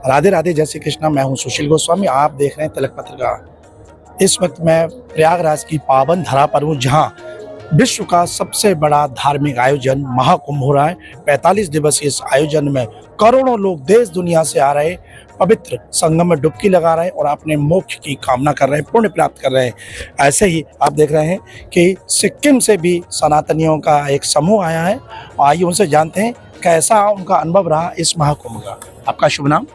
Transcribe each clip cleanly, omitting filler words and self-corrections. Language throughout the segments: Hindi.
राधे राधे, जय श्री कृष्णा। मैं हूं सुशील गोस्वामी, आप देख रहे हैं तिलक पत्रिका। इस वक्त मैं प्रयागराज की पावन धरा पर हूं, जहां विश्व का सबसे बड़ा धार्मिक आयोजन महाकुंभ हो रहा है। 45 दिवसीय इस आयोजन में करोड़ों लोग देश दुनिया से आ रहे, पवित्र संगम में डुबकी लगा रहे हैं और अपने मोक्ष की कामना कर रहे हैं, पुण्य प्राप्त कर रहे हैं। ऐसे ही आप देख रहे हैं कि सिक्किम से भी सनातनियों का एक समूह आया है। आइए उनसे जानते हैं कैसा उनका अनुभव रहा इस महाकुंभ का। आपका शुभ नाम?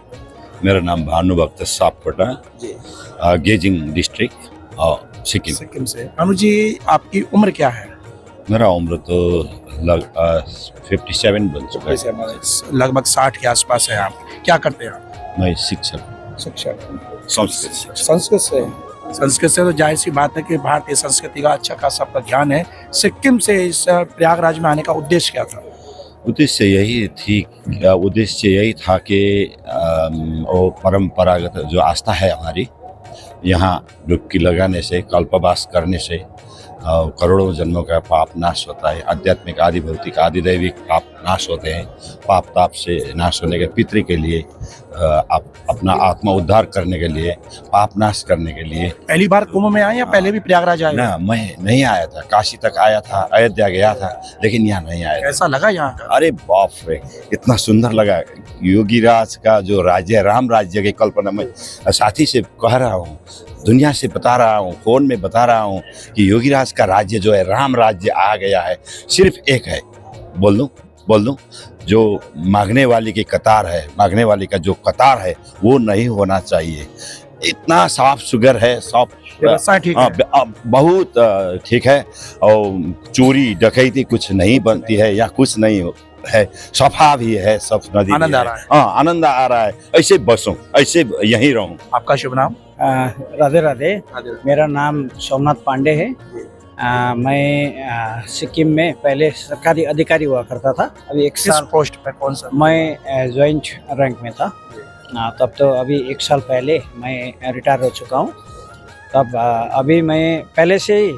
मेरा नाम भानुभक्त सापकोटा जी, गेजिंग डिस्ट्रिक्ट और सिक्किम। सिक्किम से। भानु जी, आपकी उम्र क्या है? मेरा उम्र तो 57 बन चुका है। लगभग 60 के आसपास है। आप क्या करते हैं? आप मैं शिक्षक शिक्षक। संस्कृत संस्कृत से? संस्कृत से तो जाहिर सी बात है कि भारतीय संस्कृति का अच्छा खासा आपका ज्ञान है। सिक्किम से इस प्रयागराज में आने का उद्देश्य क्या था? उद्देश्य यही था कि वो परंपरागत जो आस्था है हमारी, यहाँ डुबकी लगाने से, कल्पवास करने से करोड़ों जन्मों का पाप नाश होता है। आध्यात्मिक, आदि भौतिक, आदि दैविक पाप नाश होते हैं। पाप ताप से नाश होने के पितृ के लिए, अपना आत्मा उद्धार करने के लिए, पाप नाश करने के लिए। पहली बार कुंभ में आए या पहले भी प्रयागराज आए? ना, मैं नहीं आया था। काशी तक आया था, अयोध्या गया था, लेकिन यहाँ नहीं आया था। कैसा लगा यहाँ का? अरे बाप रे, इतना सुंदर लगा। योगीराज का जो राज्य, राम राज्य की कल्पना मैं साथी से कह रहा हूँ, दुनिया से बता रहा हूँ, फोन में बता रहा हूँ कि योगीराज का राज्य जो है, राम राज्य आ गया है। सिर्फ एक है, बोल दूं, जो मांगने वाली की कतार है, मांगने वाली का जो कतार है वो नहीं होना चाहिए। इतना साफ सुगर है, व्यवस्था ठीक है? बहुत ठीक है। और चोरी डकैती कुछ नहीं बनती है, या कुछ नहीं है, सफा भी है, सब नदी। आनंद आ रहा है। हाँ, आनंद आ रहा है। ऐसे बसूं, ऐसे यहीं रहूं। आपका शुभ नाम? राधे राधे। मेरा नाम सोमनाथ पांडे है। मैं सिक्किम में पहले सरकारी अधिकारी हुआ करता था। अभी एक साल पोस्ट पे कौन सा? मैं ज्वाइंट रैंक में था। तब तो अभी एक साल पहले मैं रिटायर हो चुका हूँ। तब अभी मैं पहले से ही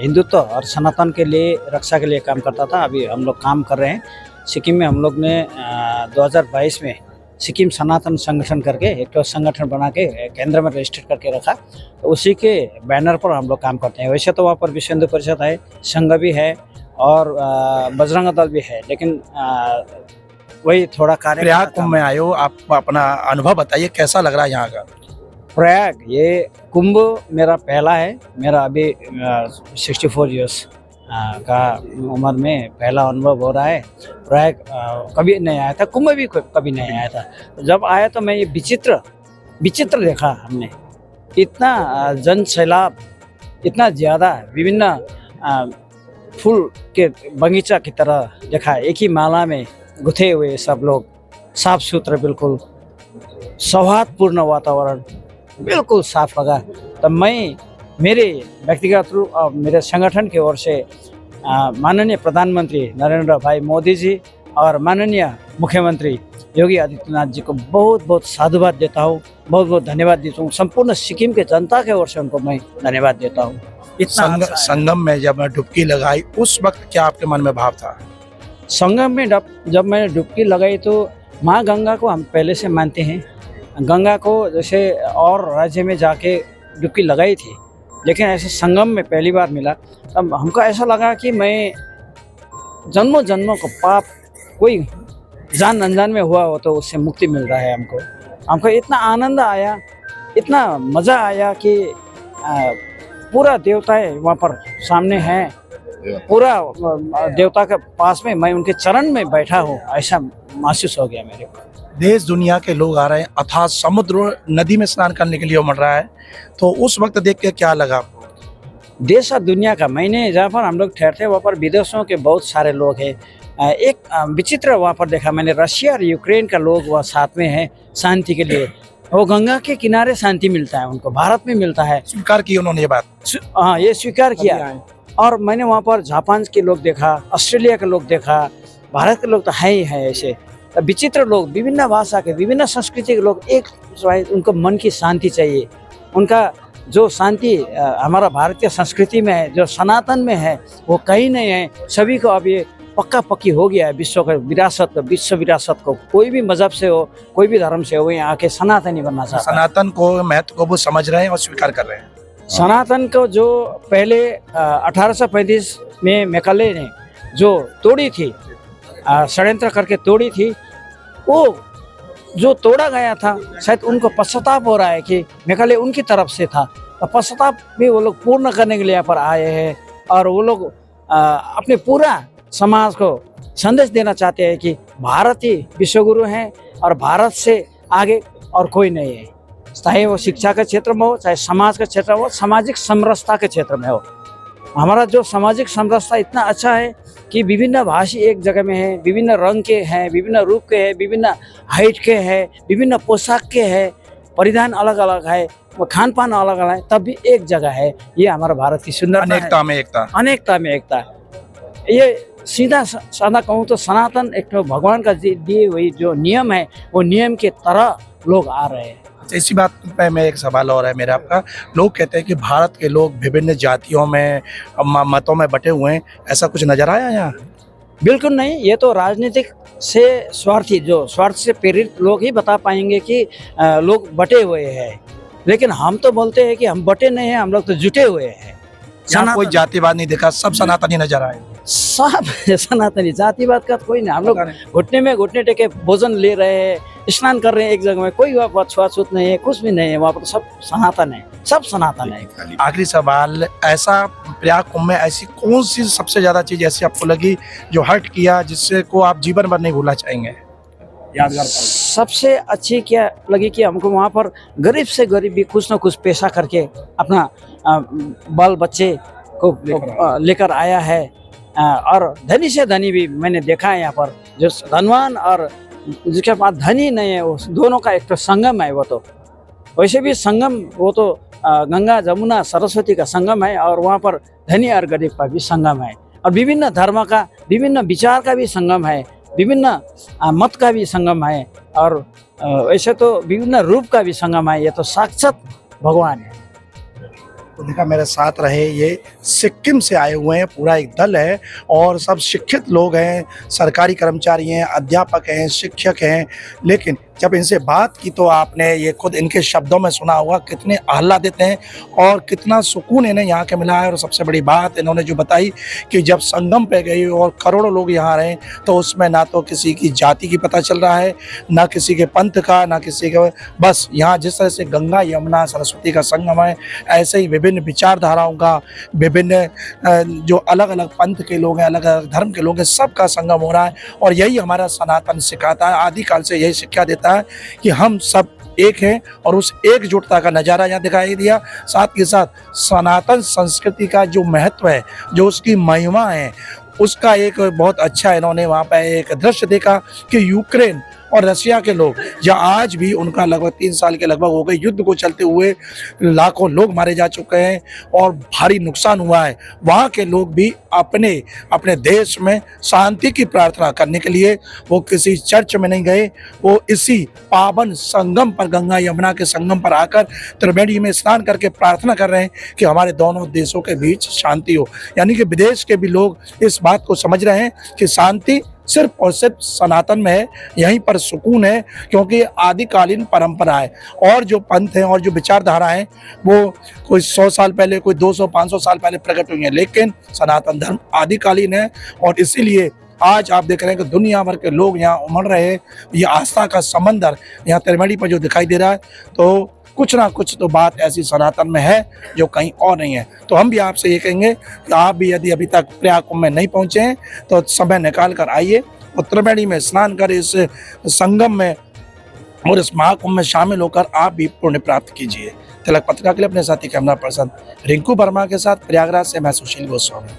हिंदुत्व और सनातन के लिए, रक्षा के लिए काम करता था। अभी हम लोग काम कर रहे हैं सिक्किम में। हम लोग ने 2022 में सिक्किम सनातन संगठन करके एक तो संगठन बना के केंद्र में रजिस्टर करके रखा, तो उसी के बैनर पर हम लोग काम करते हैं। वैसे तो वहाँ पर विश्व हिंदू परिषद है, संघ भी है और बजरंग दल भी है, लेकिन वही थोड़ा कार्य। प्रयाग कुंभ में आए हो, आप अपना अनुभव बताइए, कैसा लग रहा है यहाँ का? प्रयाग, ये कुंभ मेरा पहला है। मेरा अभी 64 ईयर्स का उम्र में पहला अनुभव हो रहा है। प्रयाग कभी नहीं आया था, कुंभ भी कभी नहीं आया था। जब आया तो मैं ये विचित्र देखा हमने। इतना जन सैलाब, इतना ज़्यादा, विभिन्न फूल के बगीचा की तरह देखा। एक ही माला में गुथे हुए सब लोग, साफ सुथरा, बिल्कुल सौहार्दपूर्ण वातावरण, बिल्कुल साफ लगा। तो मैं मेरे व्यक्तिगत रूप और मेरे संगठन की ओर से माननीय प्रधानमंत्री नरेंद्र भाई मोदी जी और माननीय मुख्यमंत्री योगी आदित्यनाथ जी को बहुत बहुत साधुवाद देता हूँ, बहुत बहुत धन्यवाद देता हूँ। संपूर्ण सिक्किम के जनता के ओर से उनको मैं धन्यवाद देता हूँ। इतना संगम में जब डुबकी लगाई, उस वक्त क्या आपके मन में भाव था? संगम में जब मैंने डुबकी लगाई तो माँ गंगा को हम पहले से मानते हैं। गंगा को जैसे और राज्य में जाके डुबकी लगाई थी, लेकिन ऐसे संगम में पहली बार मिला। तब हमको ऐसा लगा कि मैं जन्मों जन्मों को पाप कोई जान अनजान में हुआ हो तो उससे मुक्ति मिल रहा है हमको। इतना आनंद आया, इतना मज़ा आया कि पूरा देवताएं वहाँ पर सामने हैं, पूरा देवता के पास में मैं उनके चरण में बैठा हूँ, ऐसा महसूस हो गया मेरे को। देश दुनिया के लोग आ रहे हैं, अथाह समुद्र नदी में स्नान करने के लिए उमड़ रहा है, तो उस वक्त देख के क्या लगा आपको? देश और दुनिया का, मैंने जहाँ पर हम लोग ठहरते वहाँ पर विदेशों के बहुत सारे लोग हैं। एक विचित्र वहाँ पर देखा मैंने, रशिया और यूक्रेन का लोग वहाँ साथ में हैं शांति के लिए। वो गंगा के किनारे शांति मिलता है उनको, भारत में मिलता है। स्वीकार की उन्होंने ये बात? हाँ, ये स्वीकार किया। और मैंने वहाँ पर जापान के लोग देखा, ऑस्ट्रेलिया के लोग देखा, भारत के लोग तो है ही है। ऐसे विचित्र लोग, विभिन्न भाषा के, विभिन्न संस्कृति के लोग, एक उनको मन की शांति चाहिए। उनका जो शांति हमारा भारतीय संस्कृति में है, जो सनातन में है, वो कहीं नहीं है। सभी को अब ये पक्का पक्की हो गया है विश्व का विरासत, विश्व विरासत को कोई भी मजहब से हो, कोई भी धर्म से हो, यहाँ आके सनातनी बनना चाहता है। सनातन को महत्व को वो समझ रहे हैं और स्वीकार कर रहे हैं। सनातन को जो पहले 1835 में मैकाले ने जो तोड़ी थी, षड्यंत्र करके तोड़ी थी, वो जो तोड़ा गया था शायद उनको पश्चाताप हो रहा है कि मैकाले उनकी तरफ से था, तो पश्चाताप भी वो लोग पूर्ण करने के लिए यहाँ पर आए हैं। और वो लोग अपने पूरा समाज को संदेश देना चाहते हैं कि भारत ही विश्वगुरु हैं और भारत से आगे और कोई नहीं है, चाहे वो शिक्षा के क्षेत्र में हो, चाहे समाज के क्षेत्र में हो, सामाजिक समरसता के क्षेत्र में हो। हमारा जो सामाजिक समरसता इतना अच्छा है कि विभिन्न भाषी एक जगह में है, विभिन्न रंग के हैं, विभिन्न रूप के हैं, विभिन्न हाइट के हैं, विभिन्न पोशाक के हैं, परिधान अलग अलग है, खान पान अलग अलग है, तब भी एक जगह है। ये हमारा भारत की सुंदरता है। अनेकता में एकता। अनेकता में एकता। ये सीधा साधा कहूँ तो सनातन एक तो भगवान का दिए हुई जो नियम है, वो नियम के तरह लोग आ रहे हैं। इसी बात पे मैं एक सवाल और है मेरा आपका, लोग कहते हैं कि भारत के लोग विभिन्न जातियों में मतों में बटे हुए हैं, ऐसा कुछ नजर आया यहाँ? बिल्कुल नहीं, ये तो राजनीतिक से स्वार्थी, जो स्वार्थ से प्रेरित लोग ही बता पाएंगे कि लोग बटे हुए हैं, लेकिन हम तो बोलते हैं कि हम बटे नहीं हैं, हम लोग तो जुटे हुए हैं। यहाँ कोई जातिवाद नहीं देखा, सब सनातनी नजर आए। सब सनातनी, जातिवाद का कोई नहीं। हम लोग घुटने में घुटने टेके भोजन ले रहे हैं, स्नान कर रहे हैं एक जगह में, कोई वहाँ छुआछूत नहीं है, कुछ भी नहीं है, वहाँ पर सब सनातन है, सब सनातन है। आखिरी सवाल, ऐसा प्रयाग कुंभ में ऐसी कौन सी सबसे ज्यादा चीज ऐसी आपको लगी जो हर्ट किया, जिससे को आप जीवन भर नहीं भूलना चाहेंगे, यादगार? सबसे अच्छी क्या लगी कि हमको वहाँ पर गरीब से गरीब भी कुछ ना कुछ पेशा करके अपना बाल बच्चे को लेकर आया है, और धनी से धनी भी मैंने देखा है यहाँ पर, जो धनवान और जिसके पास धनी नहीं है, वो दोनों का एक तो संगम है। वो तो वैसे भी संगम, वो तो गंगा जमुना सरस्वती का संगम है, और वहाँ पर धनी और गरीब का भी संगम है, और विभिन्न धर्म का, विभिन्न विचार का भी संगम है, विभिन्न मत का भी संगम है, और वैसे तो विभिन्न रूप का भी संगम है। ये तो साक्षात भगवान है। तो देखा मेरे साथ रहे, ये सिक्किम से आए हुए हैं, पूरा एक दल है और सब शिक्षित लोग हैं, सरकारी कर्मचारी हैं, अध्यापक हैं, शिक्षक हैं, लेकिन जब इनसे बात की तो आपने ये खुद इनके शब्दों में सुना होगा कितने आह्लादित हैं और कितना सुकून इन्हें यहाँ के मिला है। और सबसे बड़ी बात इन्होंने जो बताई कि जब संगम पे गई और करोड़ों लोग यहाँ रहे, तो उसमें ना तो किसी की जाति की पता चल रहा है, ना किसी के पंथ का, ना किसी के, बस यहाँ जिस तरह से गंगा यमुना सरस्वती का संगम है, ऐसे ही विभिन्न विचारधाराओं का, विभिन्न जो अलग अलग पंथ के लोग हैं, अलग अलग धर्म के लोग हैं, सबका संगम हो रहा है। और यही हमारा सनातन सिखाता है, आदिकाल से यही शिक्षा देता है कि हम सब एक हैं, और उस एकजुटता का नज़ारा यहाँ दिखाई दिया। साथ के साथ सनातन संस्कृति का जो महत्व है, जो उसकी महिमा है, उसका एक बहुत अच्छा इन्होंने वहाँ पर एक दृश्य देखा कि यूक्रेन और रशिया के लोग, जहाँ आज भी उनका लगभग 3 साल के लगभग हो गए युद्ध को चलते हुए, लाखों लोग मारे जा चुके हैं और भारी नुकसान हुआ है, वहाँ के लोग भी अपने अपने देश में शांति की प्रार्थना करने के लिए वो किसी चर्च में नहीं गए, वो इसी पावन संगम पर, गंगा यमुना के संगम पर आकर त्रिवेणी में स्नान करके प्रार्थना कर रहे हैं कि हमारे दोनों देशों के बीच शांति हो। यानी कि विदेश के भी लोग इस बात को समझ रहे हैं कि शांति सिर्फ और सिर्फ सनातन में है, यहीं पर सुकून है, क्योंकि आदिकालीन परंपरा है। और जो पंथ हैं और जो विचारधारा हैं वो कोई 100 साल पहले, कोई 200-500 साल पहले प्रकट हुई हैं, लेकिन सनातन धर्म आदिकालीन है। और इसीलिए आज आप देख रहे हैं कि दुनिया भर के लोग यहाँ उमड़ रहे हैं। ये आस्था का समंदर यहाँ त्रिवेणी पर जो दिखाई दे रहा है, तो कुछ ना कुछ तो बात ऐसी सनातन में है जो कहीं और नहीं है। तो हम भी आपसे ये कहेंगे कि आप भी यदि अभी तक प्रयाग कुंभ में नहीं पहुँचे हैं तो समय निकाल कर आइए और त्रिवेणी में स्नान कर इस संगम में और इस महाकुंभ में शामिल होकर आप भी पुण्य प्राप्त कीजिए। तिलक पत्रिका के लिए अपने साथी कैमरा पर्सन रिंकू वर्मा के साथ प्रयागराज से मैं सुशील गोस्वामी।